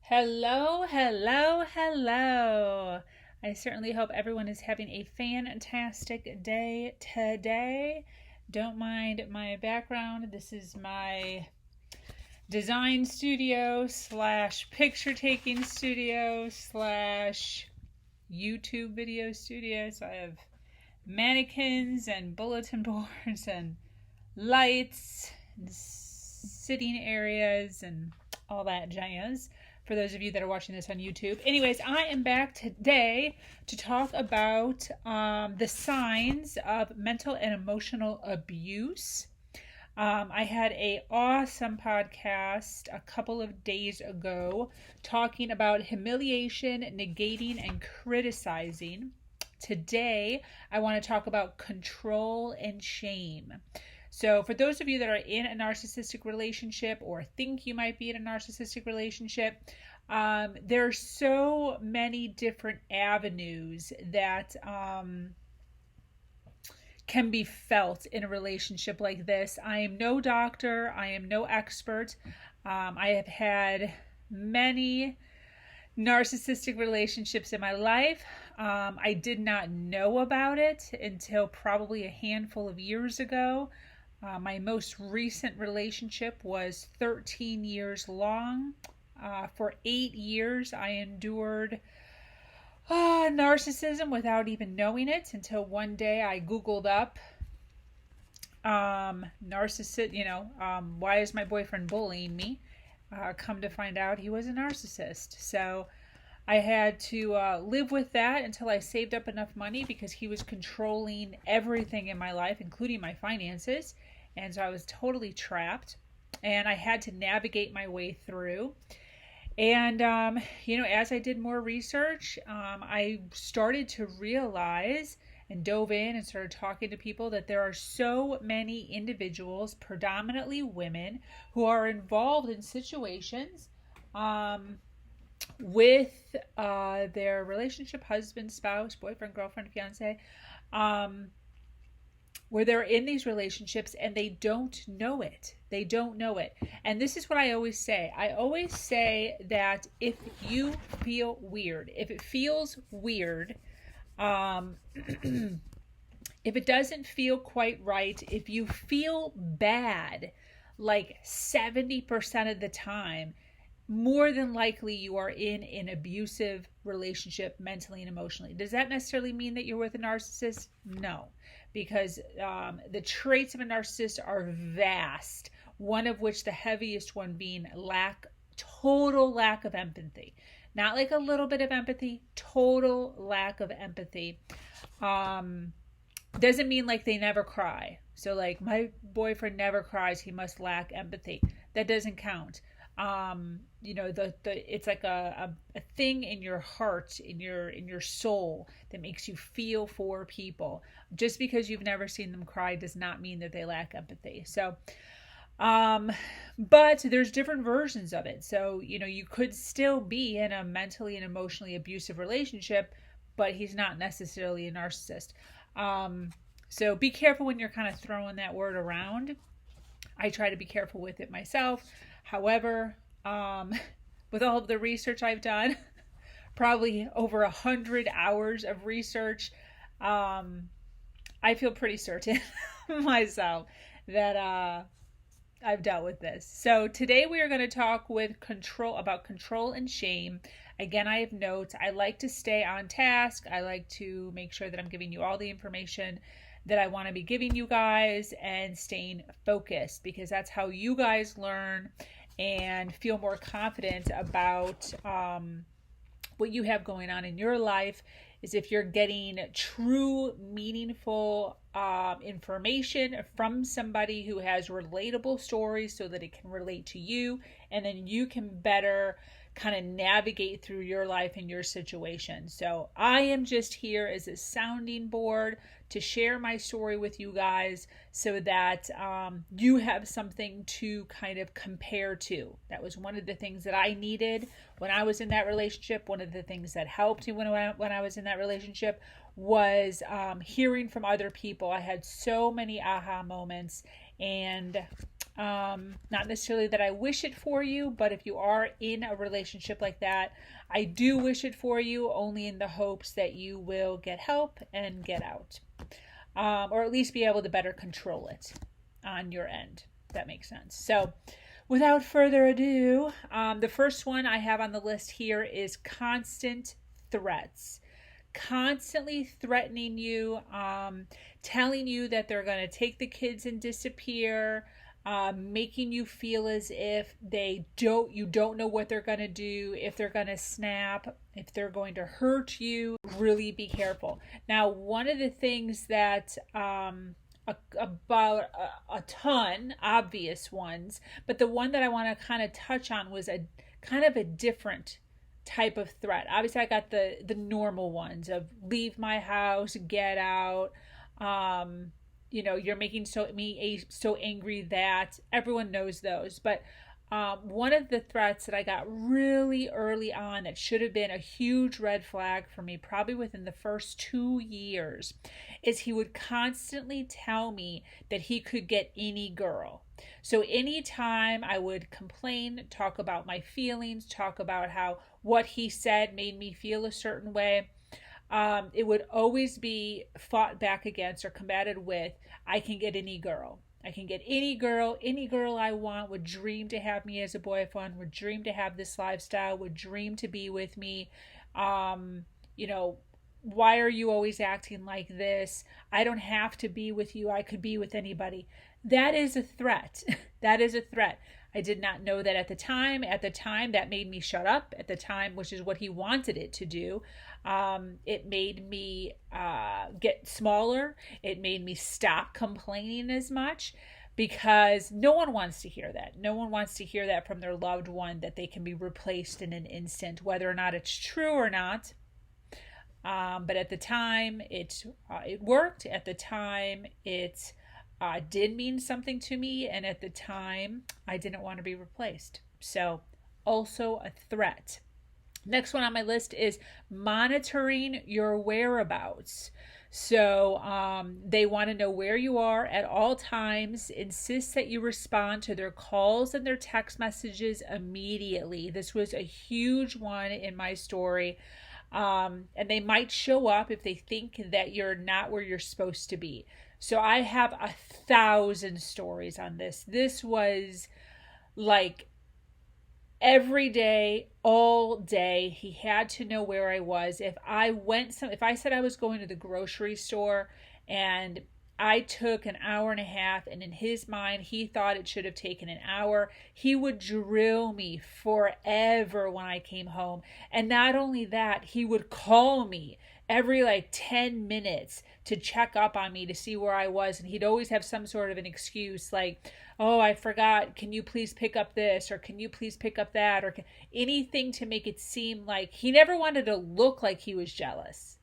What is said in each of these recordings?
Hello, hello, hello. I certainly hope everyone is having a fantastic day today. Don't mind my background. This is my design studio slash picture taking studio slash YouTube video studio. So I have mannequins and bulletin boards and lights and sitting areas and all that jazz for those of you that are watching this on YouTube. Anyways, I am back today to talk about the signs of mental and emotional abuse. I had an awesome podcast a couple of days ago talking about humiliation, negating, and criticizing. Today, I want to talk about control and shame. So, for those of you that are in a narcissistic relationship or think you might be in a narcissistic relationship, there are so many different avenues that can be felt in a relationship like this. I am no doctor, I am no expert. I have had many narcissistic relationships in my life. I did not know about it until probably a handful of years ago. My most recent relationship was 13 years long. For 8 years, I endured narcissism without even knowing it until one day I Googled up narcissist, why is my boyfriend bullying me? Come to find out he was a narcissist. So I had to live with that until I saved up enough money because he was controlling everything in my life, including my finances. And so I was totally trapped and I had to navigate my way through. And, as I did more research, I started to realize and dove in and started talking to people that there are so many individuals, predominantly women, who are involved in situations with their relationship, husband, spouse, boyfriend, girlfriend, fiance, where they're in these relationships and they don't know it. They don't know it. And this is what I always say. I always say that if you feel weird, if it feels weird, if it doesn't feel quite right, if you feel bad, like 70% of the time, more than likely you are in an abusive relationship mentally and emotionally. Does that necessarily mean that you're with a narcissist? No, because the traits of a narcissist are vast, one of which the heaviest one being total lack of empathy. Not like a little bit of empathy, total lack of empathy. Doesn't mean like they never cry. So like my boyfriend never cries, he must lack empathy. That doesn't count. It's like a thing in your heart, in your soul that makes you feel for people. Just because you've never seen them cry does not mean that they lack empathy. So, but there's different versions of it. So, you could still be in a mentally and emotionally abusive relationship, but he's not necessarily a narcissist. So be careful when you're kind of throwing that word around. I try to be careful with it myself. However, with all of the research I've done, probably over 100 hours of research, I feel pretty certain myself that I've dealt with this. So today we are going to talk about control and shame. Again, I have notes. I like to stay on task. I like to make sure that I'm giving you all the information that I want to be giving you guys and staying focused, because that's how you guys learn and feel more confident about what you have going on in your life, is if you're getting true, meaningful information from somebody who has relatable stories so that it can relate to you, and then you can better kind of navigate through your life and your situation. So I am just here as a sounding board to share my story with you guys so that you have something to kind of compare to. That was one of the things that I needed when I was in that relationship. One of the things that helped me when I was in that relationship was hearing from other people. I had so many aha moments, and Not necessarily that I wish it for you, but if you are in a relationship like that, I do wish it for you, only in the hopes that you will get help and get out, or at least be able to better control it on your end. If that makes sense. So, without further ado, the first one I have on the list here is constant threats. Constantly threatening you, telling you that they're going to take the kids and disappear, making you feel as if you don't know what they're going to do, if they're going to snap, if they're going to hurt you. Really be careful. Now, one of the things that about a ton obvious ones, but the one that I want to kind of touch on was a kind of a different type of threat. Obviously, I got the normal ones of leave my house, get out, you're making me so angry that everyone knows those. But one of the threats that I got really early on that should have been a huge red flag for me, probably within the first 2 years, is he would constantly tell me that he could get any girl. So anytime I would complain, talk about my feelings, talk about how what he said made me feel a certain way, it would always be fought back against or combated with, I can get any girl. I can get any girl I want, would dream to have me as a boyfriend, would dream to have this lifestyle, would dream to be with me. Why are you always acting like this? I don't have to be with you. I could be with anybody. That is a threat. That is a threat. I did not know that at the time. At the time, that made me shut up at the time, which is what he wanted it to do. It made me get smaller. It made me stop complaining as much, because no one wants to hear that. No one wants to hear that from their loved one, that they can be replaced in an instant, whether or not it's true or not. But at the time, it worked. At the time, it did mean something to me, and at the time I didn't want to be replaced. So also a threat. Next one on my list is monitoring your whereabouts. So they want to know where you are at all times, insist that you respond to their calls and their text messages immediately. This was a huge one in my story. And they might show up if they think that you're not where you're supposed to be. So I have 1,000 stories on this. This was like every day, all day. He had to know where I was. If I said I was going to the grocery store and I took an hour and a half, and in his mind, he thought it should have taken an hour, he would drill me forever when I came home. And not only that, he would call me every 10 minutes to check up on me to see where I was. And he'd always have some sort of an excuse like, oh, I forgot. Can you please pick up this? Or can you please pick up that? Or anything to make it seem like he never wanted to look like he was jealous.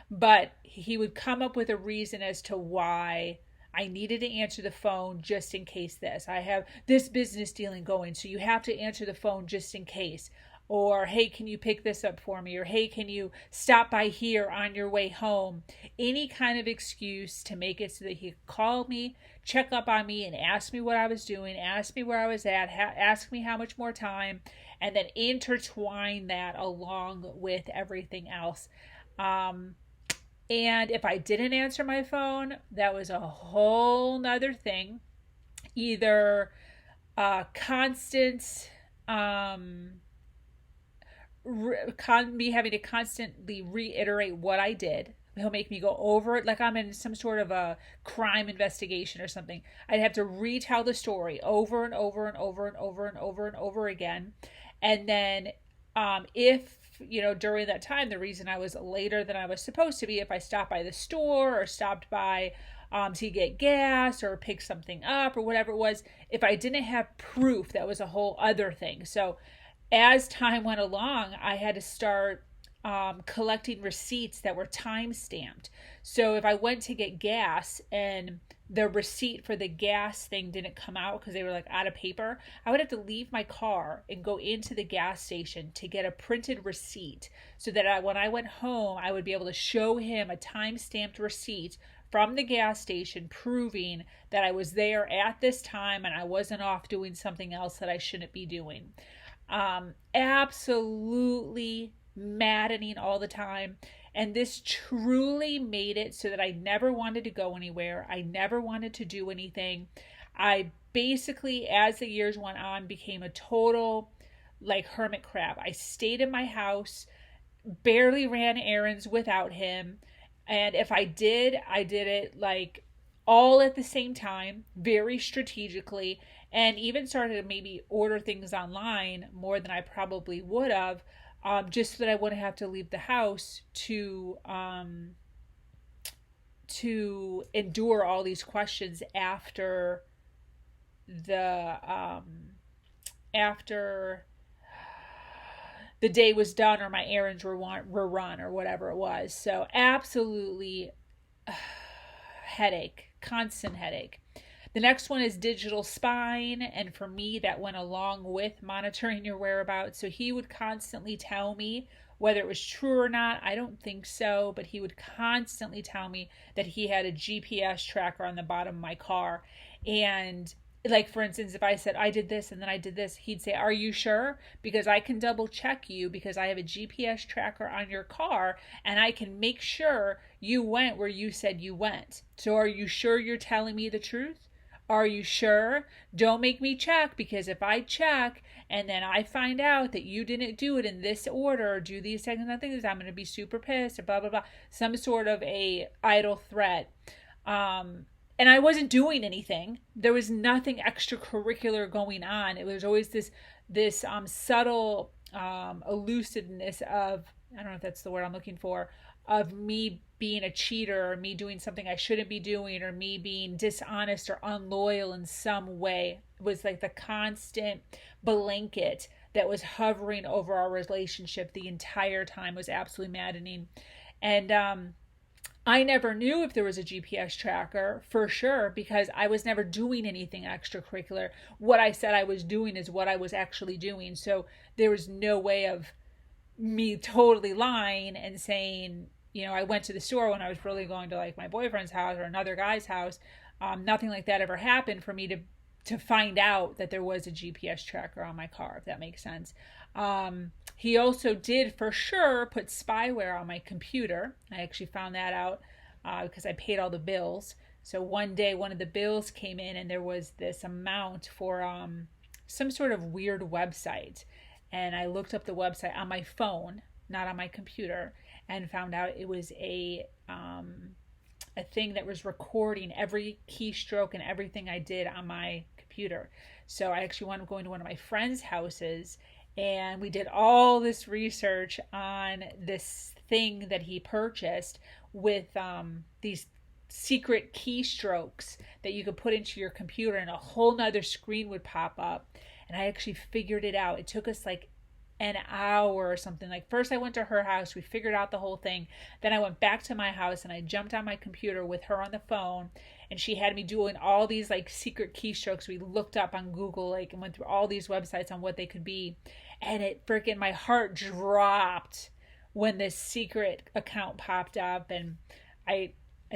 But he would come up with a reason as to why I needed to answer the phone just in case this. I have this business dealing going, so you have to answer the phone just in case. Or, hey, can you pick this up for me? Or, hey, can you stop by here on your way home? Any kind of excuse to make it so that he could call me, check up on me, and ask me what I was doing, ask me where I was at, ask me how much more time, and then intertwine that along with everything else. And if I didn't answer my phone, that was a whole nother thing. Either constant... me having to constantly reiterate what I did. He'll make me go over it like I'm in some sort of a crime investigation or something. I'd have to retell the story over and over and over and over and over and over again. And then if, during that time, the reason I was later than I was supposed to be, if I stopped by the store or stopped by to get gas or pick something up or whatever it was, if I didn't have proof, that was a whole other thing. So as time went along, I had to start collecting receipts that were time stamped. So if I went to get gas and the receipt for the gas thing didn't come out because they were out of paper, I would have to leave my car and go into the gas station to get a printed receipt so that when I went home, I would be able to show him a time stamped receipt from the gas station proving that I was there at this time and I wasn't off doing something else that I shouldn't be doing. Absolutely maddening all the time. And this truly made it so that I never wanted to go anywhere. I never wanted to do anything. I basically, as the years went on, became a total like hermit crab. I stayed in my house, barely ran errands without him. And if I did it like all at the same time, very strategically, and even started to maybe order things online more than I probably would have, just so that I wouldn't have to leave the house to endure all these questions after after the day was done or my errands were run or whatever it was. So absolutely headache, constant headache. The next one is digital spying, and for me that went along with monitoring your whereabouts. So he would constantly tell me whether it was true or not. I don't think so, but he would constantly tell me that he had a GPS tracker on the bottom of my car. And like, for instance, if I said I did this and then I did this, he'd say, are you sure? Because I can double check you, because I have a GPS tracker on your car and I can make sure you went where you said you went. So are you sure you're telling me the truth? Are you sure? Don't make me check, because if I check and then I find out that you didn't do it in this order or do these things and things, I'm going to be super pissed or blah, blah, blah. Some sort of a idle threat. And I wasn't doing anything. There was nothing extracurricular going on. It was always this subtle elusiveness of, I don't know if that's the word I'm looking for, of me being a cheater or me doing something I shouldn't be doing or me being dishonest or unloyal in some way. It was like the constant blanket that was hovering over our relationship the entire time. It was absolutely maddening. And I never knew if there was a GPS tracker for sure, because I was never doing anything extracurricular. What I said I was doing is what I was actually doing. So there was no way of me totally lying and saying, you know, I went to the store when I was really going to like my boyfriend's house or another guy's house. Nothing like that ever happened for me to find out that there was a GPS tracker on my car, if that makes sense. He also did for sure put spyware on my computer. I actually found that out because I paid all the bills. So one day one of the bills came in and there was this amount for some sort of weird website. And I looked up the website on my phone, not on my computer, and found out it was a thing that was recording every keystroke and everything I did on my computer. So I actually wound up going to one of my friends' houses, and we did all this research on this thing that he purchased with these secret keystrokes that you could put into your computer, and a whole nother screen would pop up. And I actually figured it out. It took us like an hour or something. Like, first I went to her house, we figured out the whole thing. Then I went back to my house and I jumped on my computer with her on the phone, and she had me doing all these like secret keystrokes. We looked up on Google, like, and went through all these websites on what they could be. And it freaking, my heart dropped when this secret account popped up. And I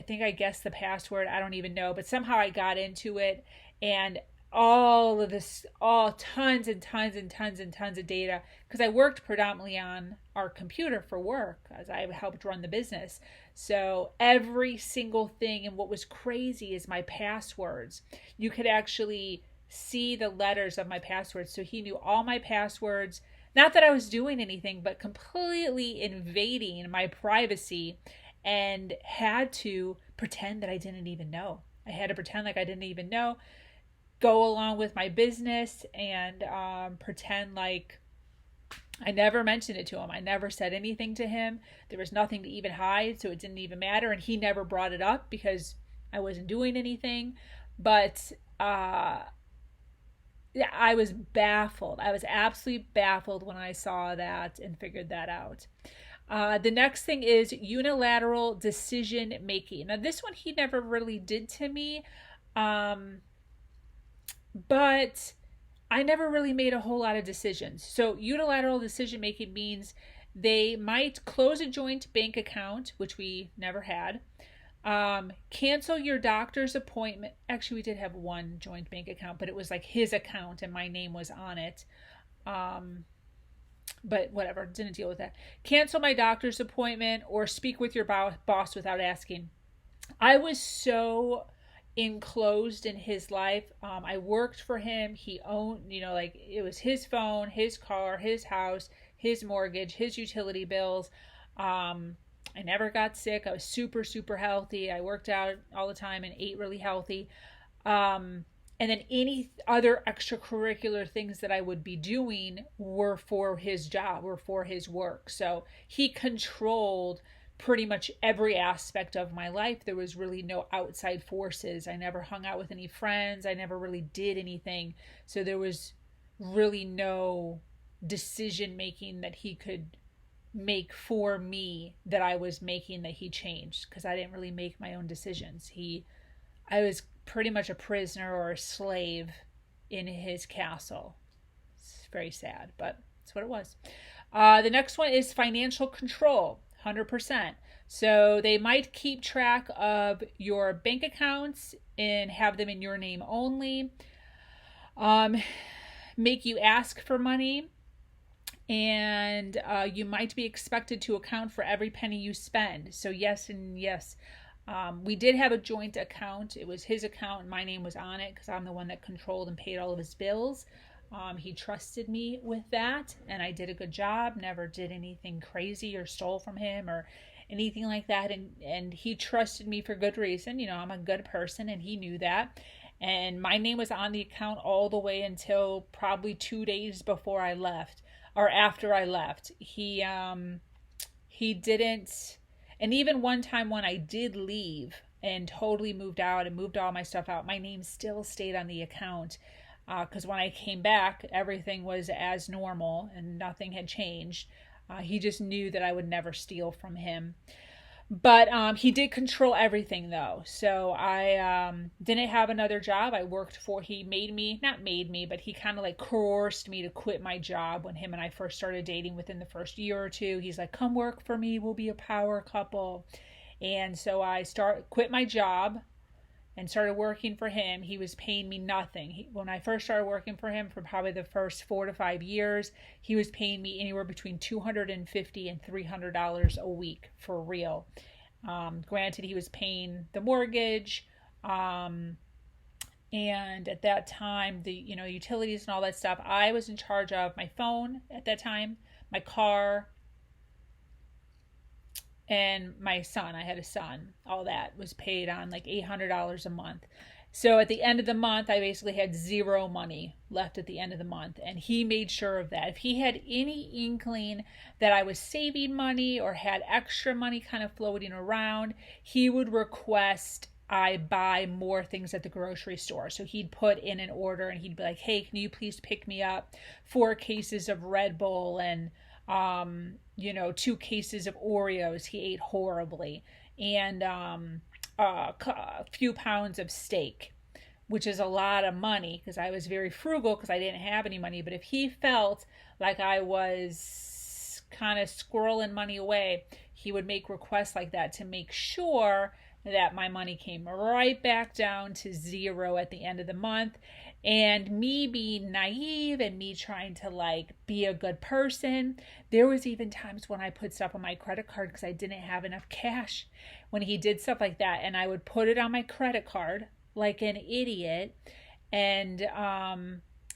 think I guessed the password. I don't even know, but somehow I got into it, and all of this, tons and tons and tons and tons of data, because I worked predominantly on our computer for work as I helped run the business. So every single thing, and what was crazy is my passwords. You could actually see the letters of my passwords. So he knew all my passwords, not that I was doing anything, but completely invading my privacy, and had to pretend that I didn't even know. I had to pretend like I didn't even know, go along with my business, and pretend like I never mentioned it to him. I never said anything to him. There was nothing to even hide, so it didn't even matter. And he never brought it up because I wasn't doing anything. But I was baffled. I was absolutely baffled when I saw that and figured that out. The next thing is unilateral decision making. Now, this one he never really did to me. But I never really made a whole lot of decisions. So unilateral decision making means they might close a joint bank account, which we never had. Cancel your doctor's appointment. Actually, we did have one joint bank account, but it was like his account and my name was on it. But whatever, didn't deal with that. Cancel my doctor's appointment or speak with your boss without asking. I was so enclosed in his life. I worked for him. He owned, like it was his phone, his car, his house, his mortgage, his utility bills. I never got sick. I was super, super healthy. I worked out all the time and ate really healthy. And then any other extracurricular things that I would be doing were for his job, were for his work. So he controlled pretty much every aspect of my life. There was really no outside forces. I never hung out with any friends. I never really did anything. So there was really no decision making that he could make for me that I was making that he changed, because I didn't really make my own decisions. I was pretty much a prisoner or a slave in his castle. It's very sad, but it's what it was. The next one is financial control, 100%. So they might keep track of your bank accounts and have them in your name only. Make you ask for money. And you might be expected to account for every penny you spend. So yes and yes. We did have a joint account. It was his account and my name was on it because I'm the one that controlled and paid all of his bills. He trusted me with that and I did a good job. Never did anything crazy or stole from him or anything like that. And he trusted me for good reason. I'm a good person and he knew that. And my name was on the account all the way until probably 2 days before I left. Or after I left. He didn't, and even one time when I did leave and totally moved out and moved all my stuff out, my name still stayed on the account, because when I came back, everything was as normal and nothing had changed. He just knew that I would never steal from him. But he did control everything though. So I didn't have another job. I worked for, he made me, not made me, but he kind of like coerced me to quit my job when him and I first started dating. Within the first year or two, he's like, come work for me. We'll be a power couple. And so I quit my job and started working for him. He was paying me nothing. When I first started working for him, for probably the first 4 to 5 years, he was paying me anywhere between $250 and $300 a week for real. Granted, he was paying the mortgage, and at that time, the utilities and all that stuff. I was in charge of my phone at that time, my car, and my son. I had a son. All that was paid on like $800 a month. So at the end of the month, I basically had zero money left at the end of the month. And he made sure of that. If he had any inkling that I was saving money or had extra money kind of floating around, he would request I buy more things at the grocery store. So he'd put in an order and he'd be like, hey, can you please pick me up 4 cases of Red Bull and 2 cases of Oreos. He ate horribly. And a few pounds of steak, which is a lot of money because I was very frugal because I didn't have any money. But if he felt like I was kind of squirreling money away, he would make requests like that to make sure that my money came right back down to zero at the end of the month. And me being naive and me trying to like be a good person, there was even times when I put stuff on my credit card because I didn't have enough cash when he did stuff like that. And I would put it on my credit card like an idiot. And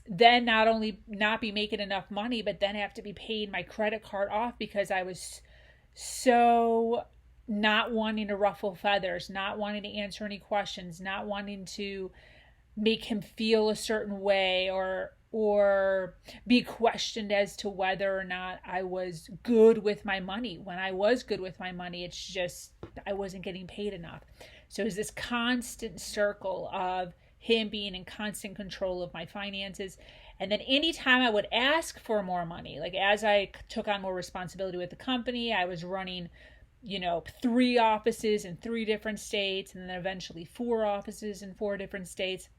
then not only not be making enough money, but then have to be paying my credit card off because I was so not wanting to ruffle feathers, not wanting to answer any questions, not wanting to make him feel a certain way or be questioned as to whether or not I was good with my money. When I was good with my money, it's just I wasn't getting paid enough. So it's this constant circle of him being in constant control of my finances. And then anytime I would ask for more money, like as I took on more responsibility with the company, I was running 3 offices in 3 different states, and then eventually 4 offices in 4 different states.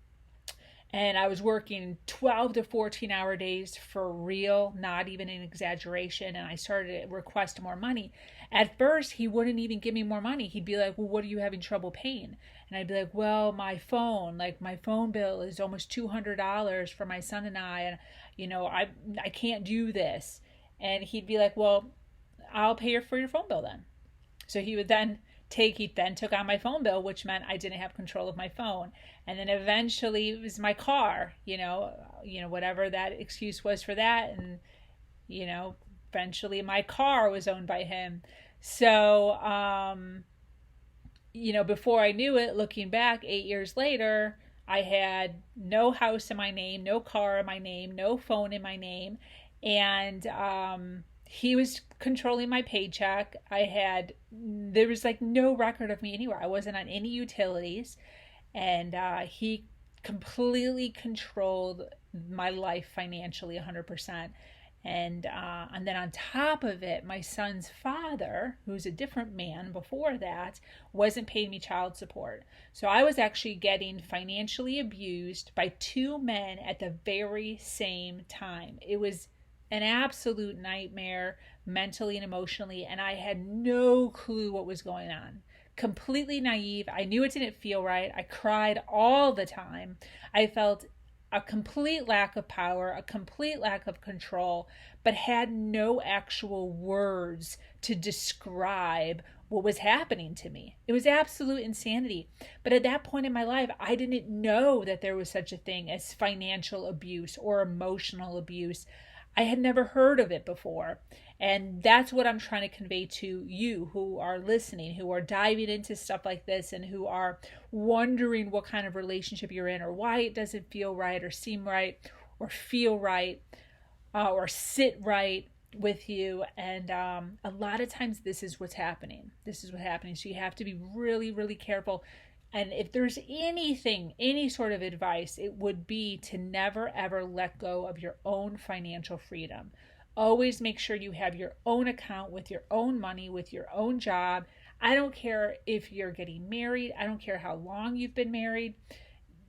And I was working 12 to 14-hour days for real, not even an exaggeration. And I started to request more money. At first, he wouldn't even give me more money. He'd be like, well, what are you having trouble paying? And I'd be like, well, my phone bill is almost $200 for my son and I. And, I can't do this. And he'd be like, well, I'll pay for your phone bill then. So he then took on my phone bill, which meant I didn't have control of my phone. And then eventually it was my car, whatever that excuse was for that. And, eventually my car was owned by him. So, before I knew it, looking back 8 years later, I had no house in my name, no car in my name, no phone in my name. And, he was controlling my paycheck. There was like no record of me anywhere. I wasn't on any utilities. And he completely controlled my life financially 100%. And then on top of it, my son's father, who's a different man before that, wasn't paying me child support. So I was actually getting financially abused by two men at the very same time. It was an absolute nightmare mentally and emotionally, and I had no clue what was going on. Completely naive. I knew it didn't feel right. I cried all the time. I felt a complete lack of power, a complete lack of control, but had no actual words to describe what was happening to me. It was absolute insanity. But at that point in my life, I didn't know that there was such a thing as financial abuse or emotional abuse. I had never heard of it before. And that's what I'm trying to convey to you who are listening, who are diving into stuff like this and who are wondering what kind of relationship you're in or why it doesn't feel right or seem right or feel right or sit right with you. And a lot of times this is what's happening. So you have to be really, really careful. And if there's anything, any sort of advice, it would be to never, ever let go of your own financial freedom. Always make sure you have your own account with your own money, with your own job. I don't care if you're getting married. I don't care how long you've been married.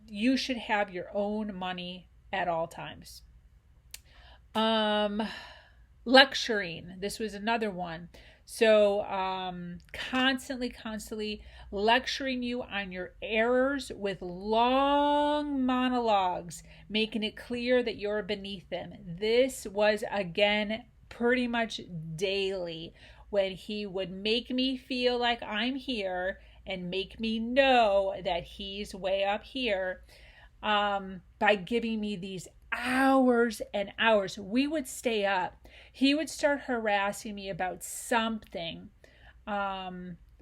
You should have your own money at all times. Lecturing. This was another one. So constantly lecturing you on your errors with long monologues, making it clear that you're beneath them. This was, again, pretty much daily when he would make me feel like I'm here and make me know that he's way up here by giving me these hours and hours. We would stay up. He would start harassing me about something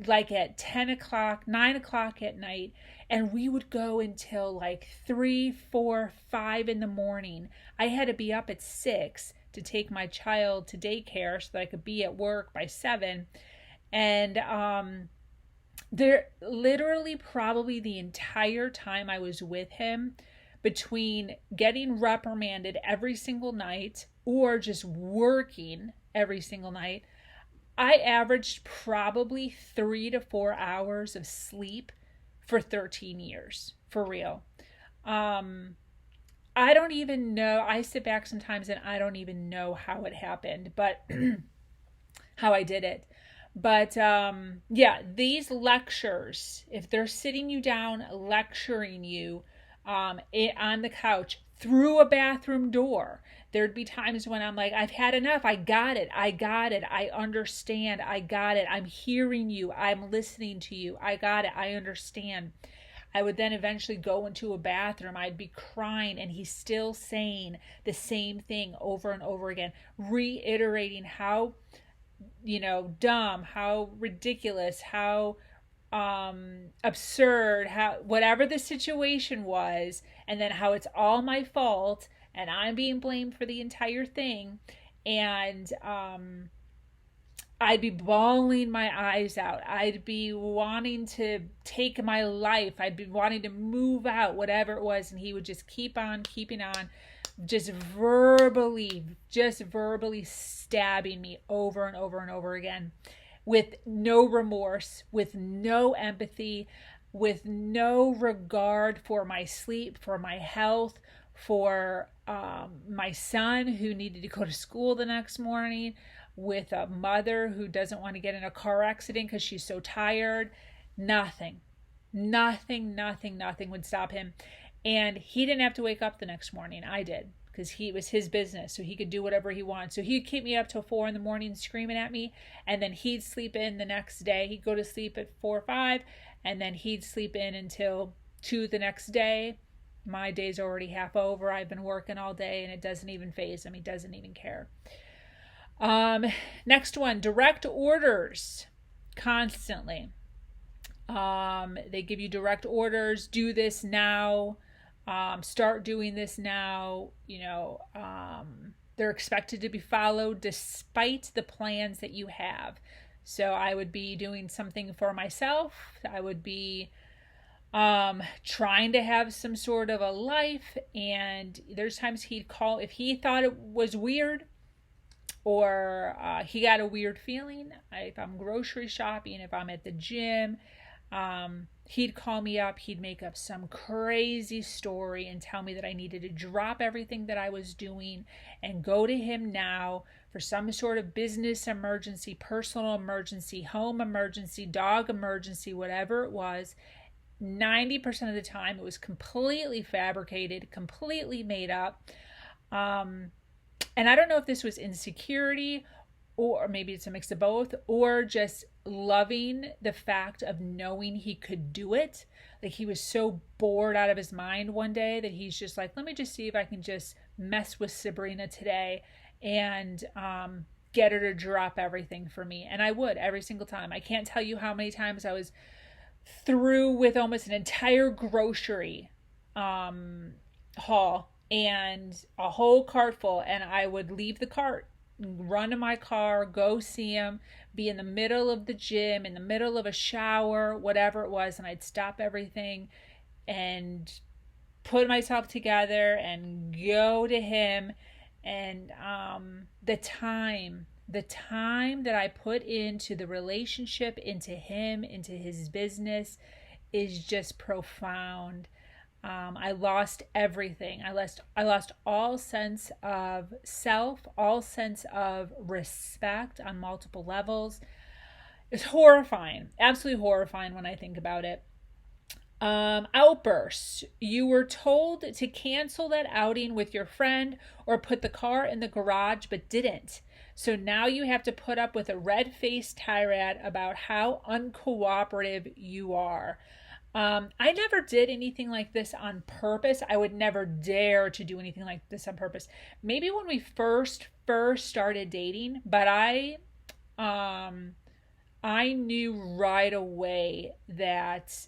like at 10 o'clock, 9 o'clock at night, and we would go until like 3, 4, 5 in the morning. I had to be up at 6 to take my child to daycare so that I could be at work by 7. And there literally probably the entire time I was with him, between getting reprimanded every single night or just working every single night, I averaged probably 3 to 4 hours of sleep for 13 years, for real. I don't even know. I sit back sometimes and I don't even know how it happened, but how I did it. But yeah, these lectures, if they're sitting you down lecturing you on the couch through a bathroom door, there'd be times when I'm like, I've had enough. I got it. I understand. I got it. I'm hearing you. I'm listening to you. I got it. I understand. I would then eventually go into a bathroom. I'd be crying and he's still saying the same thing over and over again, reiterating how, dumb, how ridiculous, how absurd, how whatever the situation was, and then how it's all my fault and I'm being blamed for the entire thing. And I'd be bawling my eyes out. I'd be wanting to take my life. I'd be wanting to move out, whatever it was. And he would just keep on keeping on, just verbally stabbing me over and over and over again, with no remorse, with no empathy, with no regard for my sleep, for my health, for my son who needed to go to school the next morning, with a mother who doesn't want to get in a car accident because she's so tired. Nothing would stop him. And he didn't have to wake up the next morning. I did, because it was his business, so he could do whatever he wanted. So he'd keep me up till 4 a.m. screaming at me, and then he'd sleep in the next day. He'd go to sleep at 4 or 5, and then he'd sleep in until 2 the next day. My day's already half over. I've been working all day, and it doesn't even faze him. He doesn't even care. Next one, direct orders constantly. They give you direct orders. Do this now. Start doing this now. They're expected to be followed despite the plans that you have. So I would be doing something for myself. I would be trying to have some sort of a life, and there's times he'd call if he thought it was weird, or he got a weird feeling. If I'm grocery shopping, if I'm at the gym, he'd call me up. He'd make up some crazy story and tell me that I needed to drop everything that I was doing and go to him now for some sort of business emergency, personal emergency, home emergency, dog emergency, whatever it was. 90% of the time it was completely fabricated, completely made up. And I don't know if this was insecurity, or maybe it's a mix of both, or just loving the fact of knowing he could do it. Like, he was so bored out of his mind one day that he's just like, let me just see if I can just mess with Sabrina today and get her to drop everything for me. And I would, every single time. I can't tell you how many times I was through with almost an entire grocery haul and a whole cart full, and I would leave the cart, run to my car, go see him, be in the middle of the gym, in the middle of a shower, whatever it was, and I'd stop everything and put myself together and go to him. And the time that I put into the relationship, into him, into his business is just profound. I lost everything. I lost all sense of self, all sense of respect on multiple levels. It's horrifying, absolutely horrifying when I think about it. Outbursts. You were told to cancel that outing with your friend or put the car in the garage, but didn't. So now you have to put up with a red-faced tirade about how uncooperative you are. I never did anything like this on purpose. I would never dare to do anything like this on purpose. Maybe when we first started dating, but I knew right away that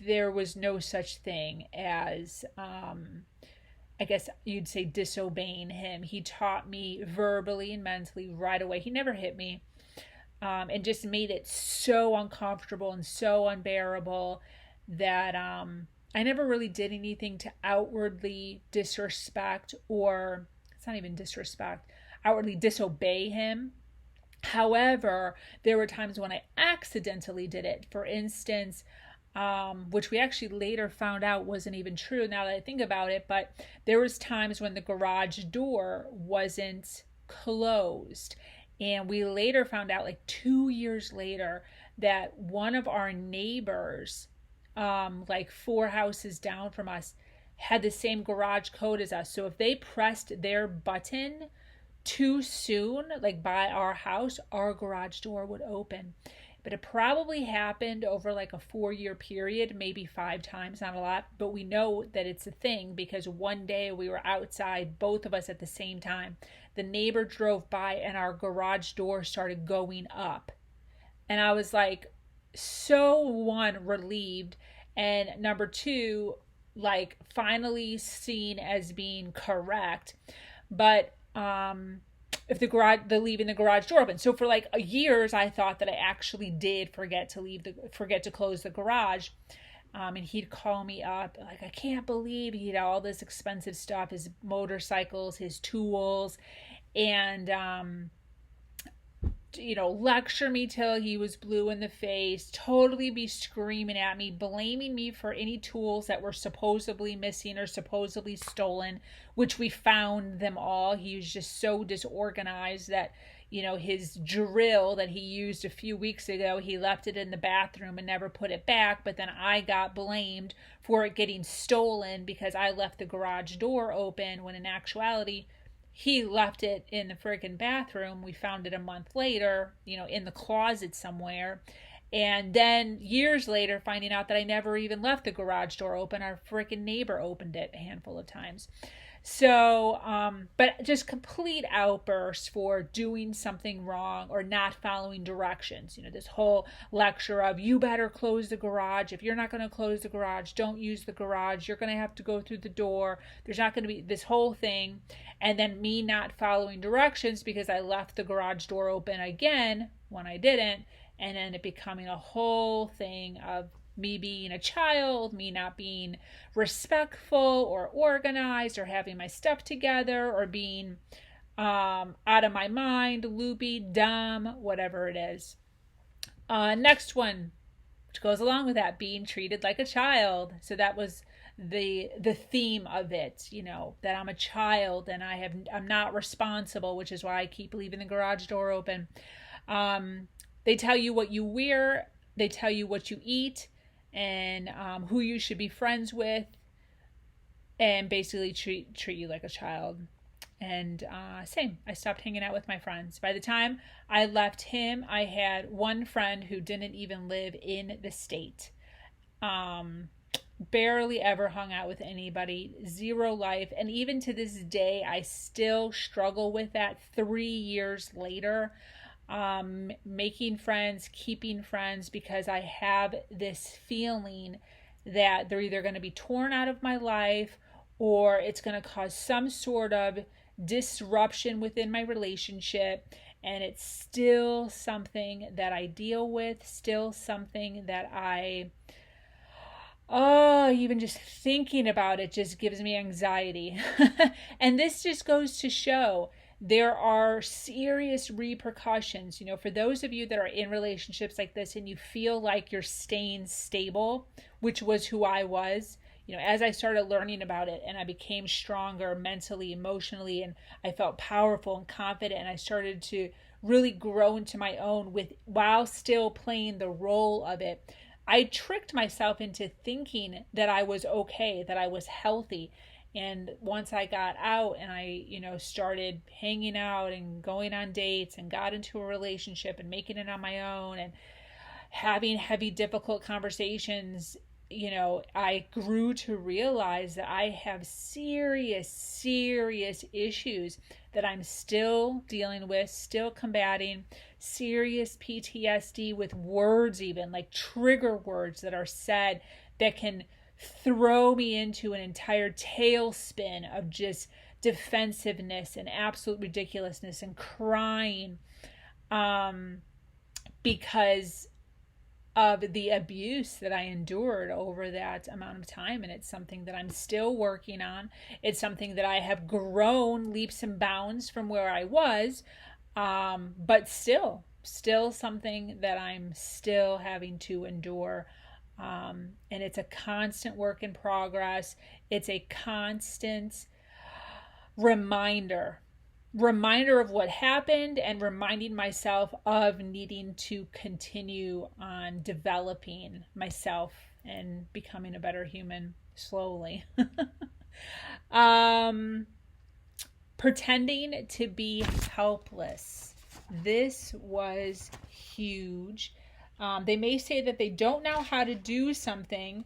there was no such thing as, I guess you'd say, disobeying him. He taught me verbally and mentally right away. He never hit me, and just made it so uncomfortable and so unbearable that I never really did anything to outwardly disrespect, or it's not even disrespect, outwardly disobey him. However, there were times when I accidentally did it. For instance, which we actually later found out wasn't even true now that I think about it, but there was times when the garage door wasn't closed. And we later found out, like 2 years later, that one of our neighbors, like 4 houses down from us, had the same garage code as us. So if they pressed their button too soon, like by our house, our garage door would open. But it probably happened over like a 4-year period, maybe 5 times, not a lot. But we know that it's a thing because one day we were outside, both of us at the same time. The neighbor drove by and our garage door started going up. And I was like, so, 1, relieved, and number 2, like finally seen as being correct. But if the leaving the garage door open. So for like years, I thought that I actually did forget to close the garage. And he'd call me up like, I can't believe he had all this expensive stuff, his motorcycles, his tools, and lecture me till he was blue in the face, totally be screaming at me, blaming me for any tools that were supposedly missing or supposedly stolen, which we found them all. He was just so disorganized that, his drill that he used a few weeks ago, he left it in the bathroom and never put it back. But then I got blamed for it getting stolen because I left the garage door open, when in actuality, he left it in the friggin' bathroom. We found it a month later, in the closet somewhere. And then years later, finding out that I never even left the garage door open. Our freaking neighbor opened it a handful of times. So, but just complete outbursts for doing something wrong or not following directions. This whole lecture of, you better close the garage. If you're not going to close the garage, don't use the garage. You're going to have to go through the door. There's not going to be this whole thing. And then me not following directions because I left the garage door open again when I didn't. And then it becoming a whole thing of me being a child, me not being respectful or organized or having my stuff together, or being out of my mind, loopy, dumb, whatever it is. Next one, which goes along with that, being treated like a child. So that was the theme of it, that I'm a child and I'm not responsible, which is why I keep leaving the garage door open. They tell you what you wear, they tell you what you eat, and who you should be friends with, and basically treat you like a child. And same, I stopped hanging out with my friends. By the time I left him, I had one friend who didn't even live in the state. Barely ever hung out with anybody, zero life. And even to this day, I still struggle with that 3 years later. Making friends, keeping friends, because I have this feeling that they're either going to be torn out of my life, or it's going to cause some sort of disruption within my relationship. And it's still something that I deal with, still something that even just thinking about it just gives me anxiety. And this just goes to show there are serious repercussions, for those of you that are in relationships like this and you feel like you're staying stable, which was who I was. As I started learning about it and I became stronger mentally, emotionally, and I felt powerful and confident, and I started to really grow into my own while still playing the role of it, I tricked myself into thinking that I was okay, that I was healthy. And once I got out and I, started hanging out and going on dates and got into a relationship and making it on my own and having heavy, difficult conversations, I grew to realize that I have serious, serious issues that I'm still dealing with, still combating, serious PTSD with words, even like trigger words that are said that can throw me into an entire tailspin of just defensiveness and absolute ridiculousness and crying because of the abuse that I endured over that amount of time. And it's something that I'm still working on. It's something that I have grown leaps and bounds from where I was, but still something that I'm still having to endure. And it's a constant work in progress. It's a constant reminder of what happened, and reminding myself of needing to continue on developing myself and becoming a better human slowly. Pretending to be helpless. This was huge. They may say that they don't know how to do something,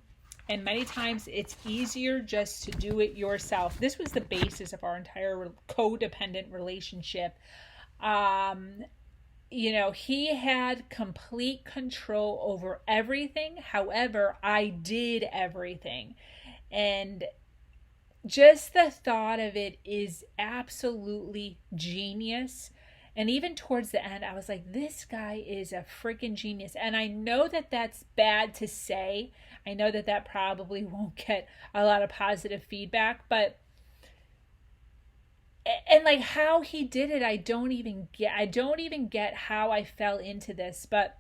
and many times it's easier just to do it yourself. This was the basis of our entire codependent relationship. He had complete control over everything. However, I did everything. And just the thought of it is absolutely genius. And even towards the end, I was like, this guy is a freaking genius. And I know that that's bad to say. I know that that probably won't get a lot of positive feedback. But And like how he did it, I don't even get how I fell into this, but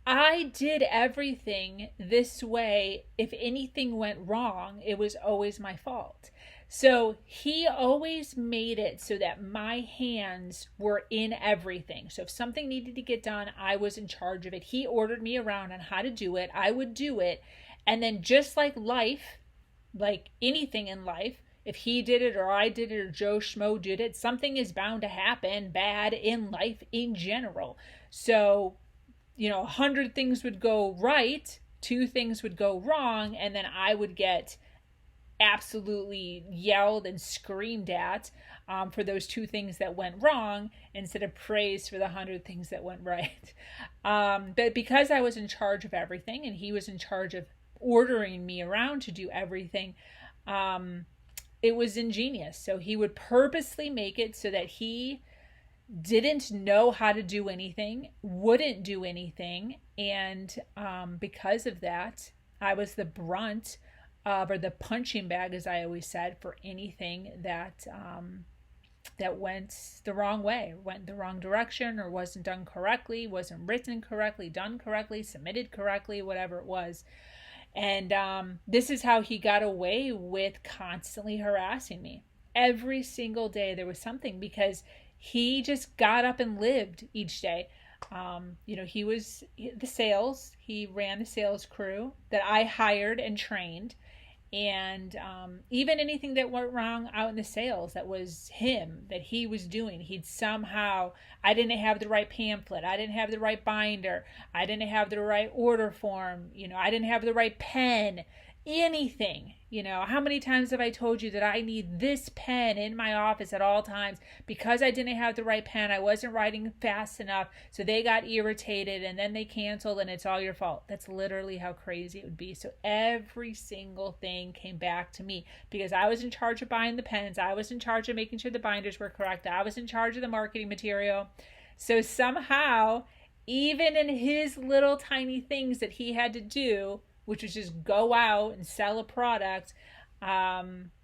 I did everything this way. If anything went wrong, it was always my fault. So he always made it so that my hands were in everything. So if something needed to get done, I was in charge of it. He ordered me around on how to do it. I would do it. And then just like life, like anything in life, if he did it or I did it or Joe Schmo did it, something is bound to happen bad in life in general. So 100 things would go right, 2 things would go wrong, and then I would get absolutely yelled and screamed at for those 2 things that went wrong instead of praised for the 100 things that went right. But because I was in charge of everything and he was in charge of ordering me around to do everything, it was ingenious. So he would purposely make it so that he didn't know how to do anything, wouldn't do anything, and because of that, I was the brunt of, or the punching bag, as I always said, for anything that went the wrong way, went the wrong direction, or wasn't done correctly, wasn't written correctly, done correctly, submitted correctly, whatever it was. And this is how he got away with constantly harassing me. Every single day there was something, because he just got up and lived each day. He was the sales. He ran the sales crew that I hired and trained. And even anything that went wrong out in the sales, that was him, that he was doing. I didn't have the right pamphlet. I didn't have the right binder. I didn't have the right order form. I didn't have the right pen. Anything. How many times have I told you that I need this pen in my office at all times? Because I didn't have the right pen, I wasn't writing fast enough, so they got irritated and then they canceled, and it's all your fault. That's literally how crazy it would be. So every single thing came back to me, because I was in charge of buying the pens, I was in charge of making sure the binders were correct, I was in charge of the marketing material. So somehow, even in his little tiny things that he had to do, which was just go out and sell a product,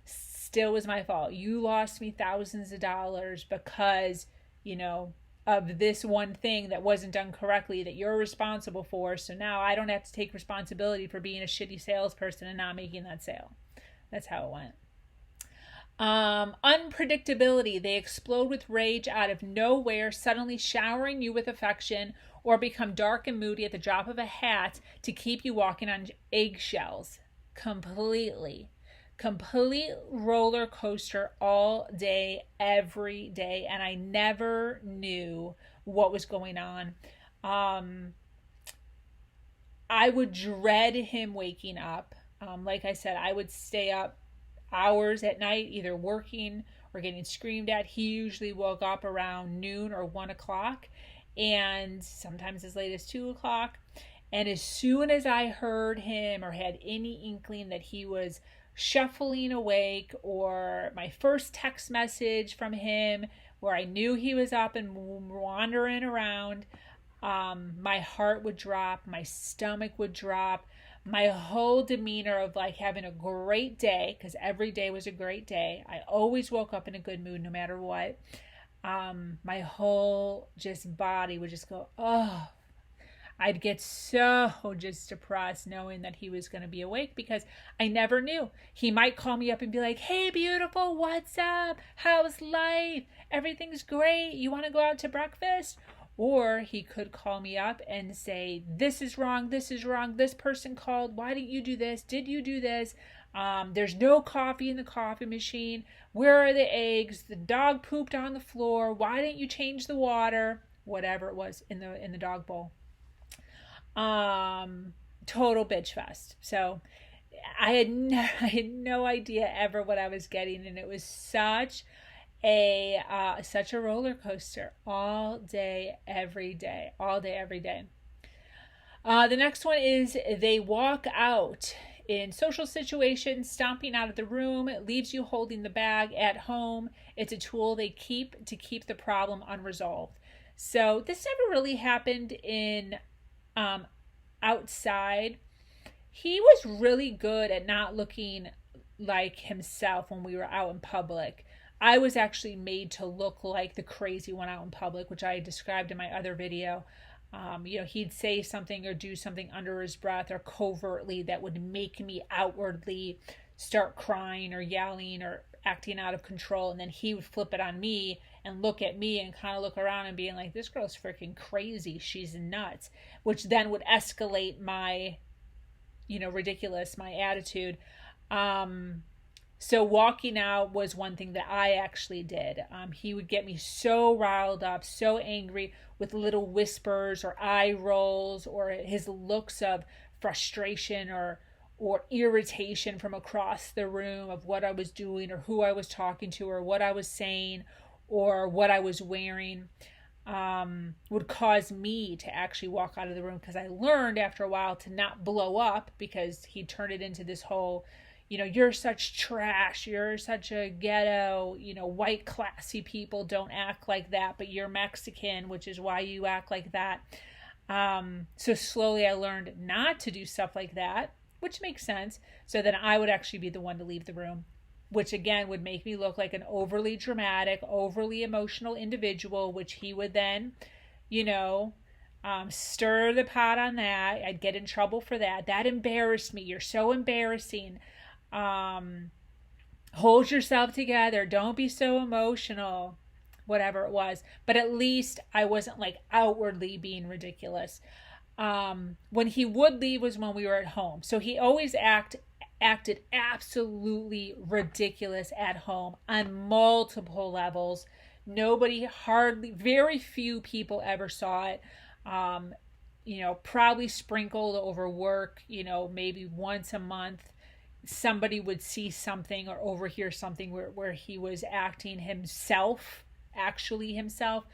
still was my fault. You lost me thousands of dollars because, of this one thing that wasn't done correctly that you're responsible for. So now I don't have to take responsibility for being a shitty salesperson and not making that sale. That's how it went. Unpredictability. They explode with rage out of nowhere, suddenly showering you with affection, or become dark and moody at the drop of a hat to keep you walking on eggshells. Complete roller coaster all day, every day, and I never knew what was going on. I would dread him waking up. Like I said, I would stay up hours at night, either working or getting screamed at. He usually woke up around noon or 1 o'clock, and sometimes as late as 2 o'clock. And as soon as I heard him or had any inkling that he was shuffling awake, or my first text message from him where I knew he was up and wandering around, my heart would drop, my stomach would drop, my whole demeanor of like having a great day, because every day was a great day. I always woke up in a good mood no matter what. My whole just body would just go, oh. I'd get so just depressed knowing that he was going to be awake, because I never knew. He might call me up and be like, hey, beautiful, what's up? How's life? Everything's great. You want to go out to breakfast? Or he could call me up and say, this is wrong. This person called. Why didn't you do this? Did you do this? There's no coffee in the coffee machine. Where are the eggs? The dog pooped on the floor. Why didn't you change the water? Whatever it was in the dog bowl. Total bitch fest. So I had no idea ever what I was getting, and it was such a roller coaster all day, every day. The next one is they walk out in social situations, stomping out of the room. It leaves you holding the bag at home. It's a tool they keep to keep the problem unresolved. So this never really happened in outside. He was really good at not looking like himself when we were out in public. I was actually made to look like the crazy one out in public, which I described in my other video. He'd say something or do something under his breath or covertly that would make me outwardly start crying or yelling or acting out of control. And then he would flip it on me and look at me and kind of look around and being like, this girl's freaking crazy. She's nuts, which then would escalate my, ridiculous, my attitude. So walking out was one thing that I actually did. He would get me so riled up, so angry with little whispers or eye rolls or his looks of frustration or irritation from across the room of what I was doing or who I was talking to or what I was saying or what I was wearing, would cause me to actually walk out of the room, because I learned after a while to not blow up, because he turned it into this whole, you're such trash, you're such a ghetto, white classy people don't act like that, but you're Mexican, which is why you act like that. So slowly I learned not to do stuff like that, which makes sense. So then I would actually be the one to leave the room, which again would make me look like an overly dramatic, overly emotional individual, which he would then, stir the pot on that. I'd get in trouble for that. That embarrassed me. You're so embarrassing. Hold yourself together. Don't be so emotional. Whatever it was. But at least I wasn't like outwardly being ridiculous. When he would leave was when we were at home. So he always acted absolutely ridiculous at home on multiple levels. Very few people ever saw it. Probably sprinkled over work, maybe once a month somebody would see something or overhear something where he was acting actually himself.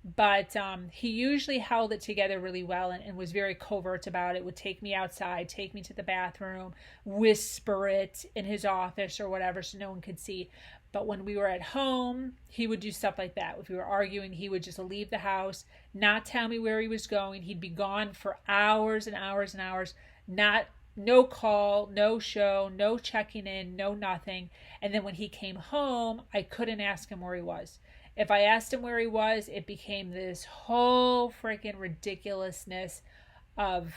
But he usually held it together really well and was very covert about it. Would take me outside, take me to the bathroom, whisper it in his office or whatever so no one could see. But when we were at home, he would do stuff like that. If we were arguing, he would just leave the house, not tell me where he was going. He'd be gone for hours and hours and hours, no call, no show, no checking in, no nothing. And then when he came home, I couldn't ask him where he was. If I asked him where he was, it became this whole freaking ridiculousness of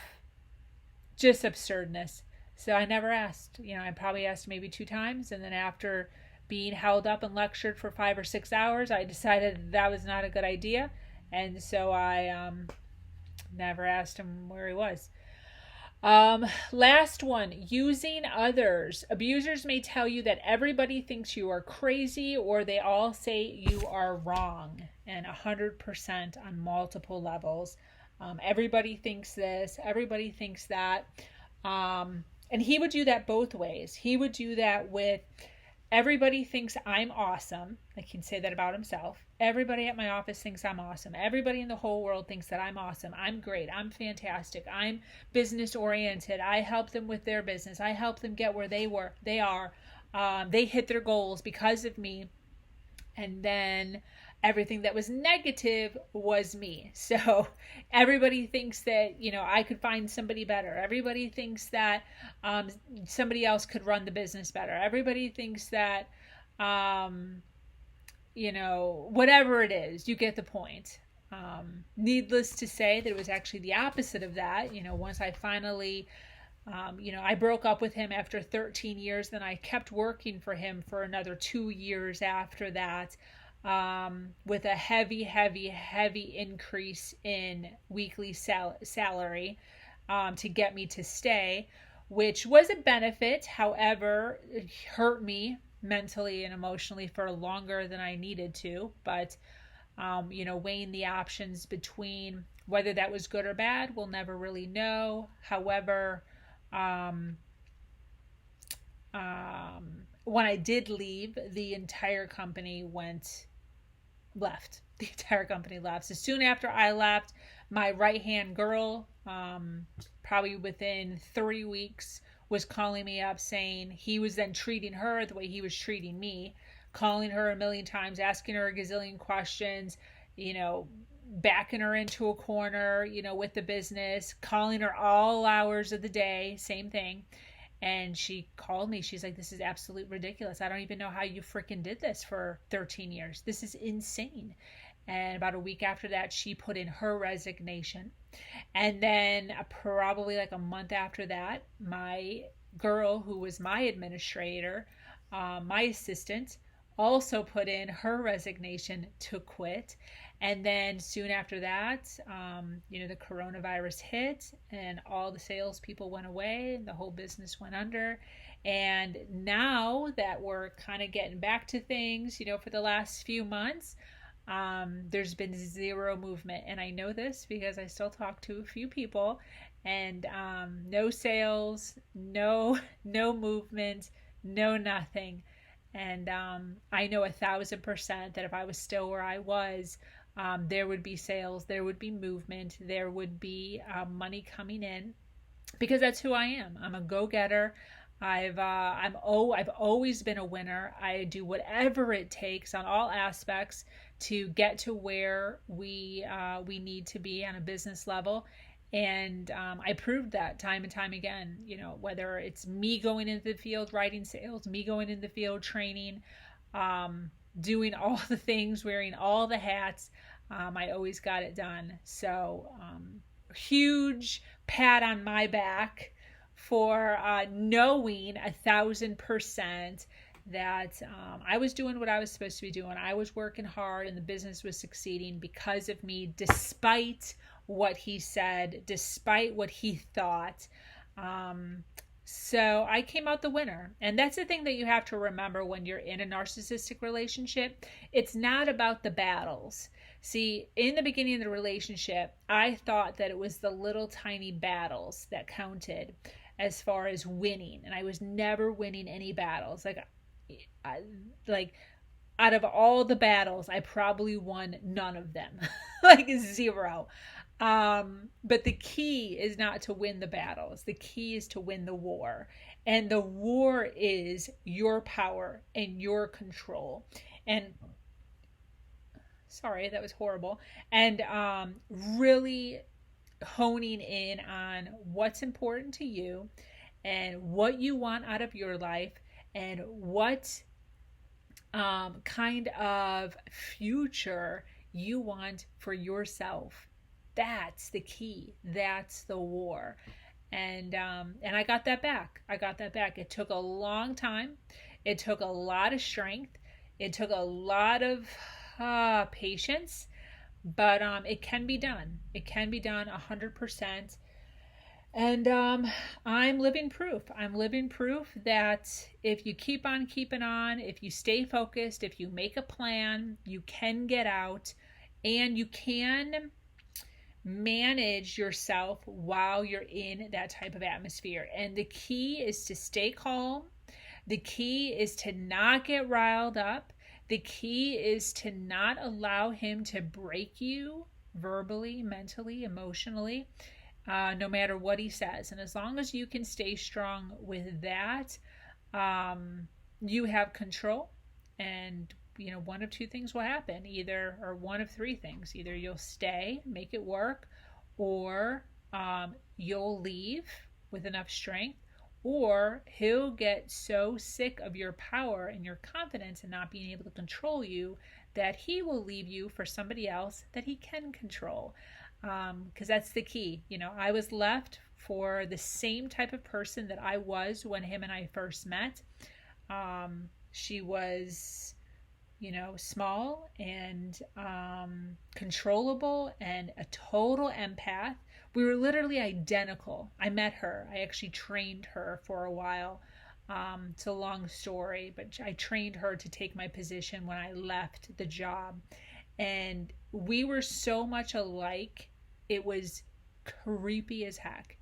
just absurdness. So I never asked. I probably asked maybe 2 times. And then after being held up and lectured for 5 or 6 hours, I decided that was not a good idea. And so I never asked him where he was. Last one, using others. Abusers may tell you that everybody thinks you are crazy, or they all say you are wrong, and 100% on multiple levels. Everybody thinks this, everybody thinks that. And he would do that both ways. He would do that with, everybody thinks I'm awesome. Like he'd say that about himself. Everybody at my office thinks I'm awesome. Everybody in the whole world thinks that I'm awesome. I'm great. I'm fantastic. I'm business oriented. I help them with their business. I help them get where they are. They hit their goals because of me. And then everything that was negative was me. So everybody thinks that, I could find somebody better. Everybody thinks that somebody else could run the business better. Everybody thinks that, whatever it is, you get the point. Needless to say that it was actually the opposite of that. Once I finally, I broke up with him after 13 years, then I kept working for him for another 2 years after that. With a heavy increase in weekly salary to get me to stay, which was a benefit. However, it hurt me mentally and emotionally for longer than I needed to. But, weighing the options between whether that was good or bad, we'll never really know. However, when I did leave, the entire company left. The entire company left. So soon after I left, my right-hand girl, probably within 3 weeks, was calling me up saying he was then treating her the way he was treating me, calling her a million times, asking her a gazillion questions, backing her into a corner, with the business, calling her all hours of the day, same thing. And she called me. She's like, this is absolutely ridiculous. I don't even know how you freaking did this for 13 years. This is insane. And about a week after that, she put in her resignation. And then probably like a month after that, my girl, who was my administrator, my assistant, also put in her resignation to quit. And then soon after that, the coronavirus hit and all the salespeople went away and the whole business went under. And now that we're kind of getting back to things, for the last few months, there's been zero movement. And I know this because I still talk to a few people, and no sales, no movement, no nothing. And I know 1,000% that if I was still where I was, there would be sales, there would be movement, there would be money coming in, because that's who I am. I'm a go-getter. I've always been a winner. I do whatever it takes on all aspects to get to where we need to be on a business level. And I proved that time and time again, whether it's me going into the field, writing sales, me going into the field, training, doing all the things, wearing all the hats, I always got it done. So huge pat on my back for knowing 1,000% that I was doing what I was supposed to be doing. I was working hard and the business was succeeding because of me, despite what he said, despite what he thought. So I came out the winner. And that's the thing that you have to remember when you're in a narcissistic relationship. It's not about the battles. See, in the beginning of the relationship, I thought that it was the little tiny battles that counted as far as winning. And I was never winning any battles. Like out of all the battles, I probably won none of them. Like zero. But the key is not to win the battles. The key is to win the war. And the war is your power and your control. And sorry, that was horrible. And really honing in on what's important to you and what you want out of your life and what kind of future you want for yourself. That's the key. That's the war. And I got that back. It took a long time. It took a lot of strength. It took a lot of patience. But it can be done. It can be done 100%. And I'm living proof. I'm living proof that if you keep on keeping on, if you stay focused, if you make a plan, you can get out and you can manage yourself while you're in that type of atmosphere. And the key is to stay calm. The key is to not get riled up. The key is to not allow him to break you verbally, mentally, emotionally, no matter what he says. And as long as you can stay strong with that, you have control. And one of two things will happen, or one of three things. Either you'll stay, make it work, or you'll leave with enough strength, or he'll get so sick of your power and your confidence and not being able to control you that he will leave you for somebody else that he can control. Because that's the key. I was left for the same type of person that I was when him and I first met. She was small and controllable and a total empath. We were literally identical. I met her. I actually trained her for a while. It's a long story, but I trained her to take my position when I left the job. And we were so much alike. It was creepy as heck.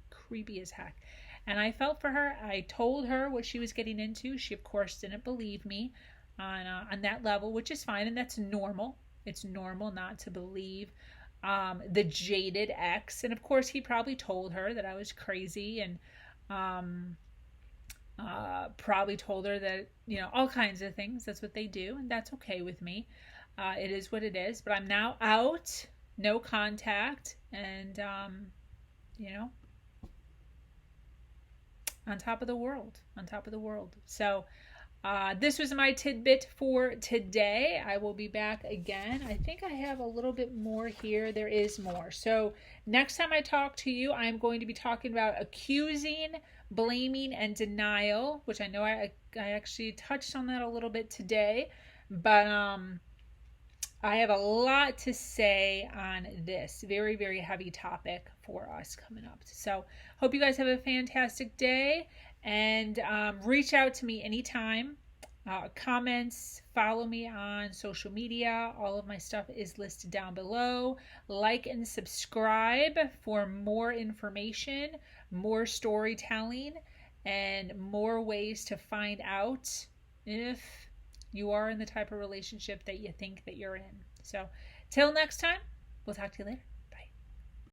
And I felt for her. I told her what she was getting into. She, of course, didn't believe me on that level, which is fine, and that's normal. It's normal not to believe the jaded ex. And of course, he probably told her that I was crazy, and probably told her that all kinds of things. That's what they do, and that's okay with me. It is what it is. But I'm now out, no contact, and on top of the world, on top of the world. So this was my tidbit for today. I will be back again. I think I have a little bit more here. There is more. So next time I talk to you, I'm going to be talking about accusing, blaming, and denial, which I know I actually touched on that a little bit today, but I have a lot to say on this very, very heavy topic for us coming up. So hope you guys have a fantastic day, and reach out to me anytime. Comments, follow me on social media. All of my stuff is listed down below. Like and subscribe for more information, more storytelling, and more ways to find out if you are in the type of relationship that you think that you're in. So till next time, we'll talk to you later.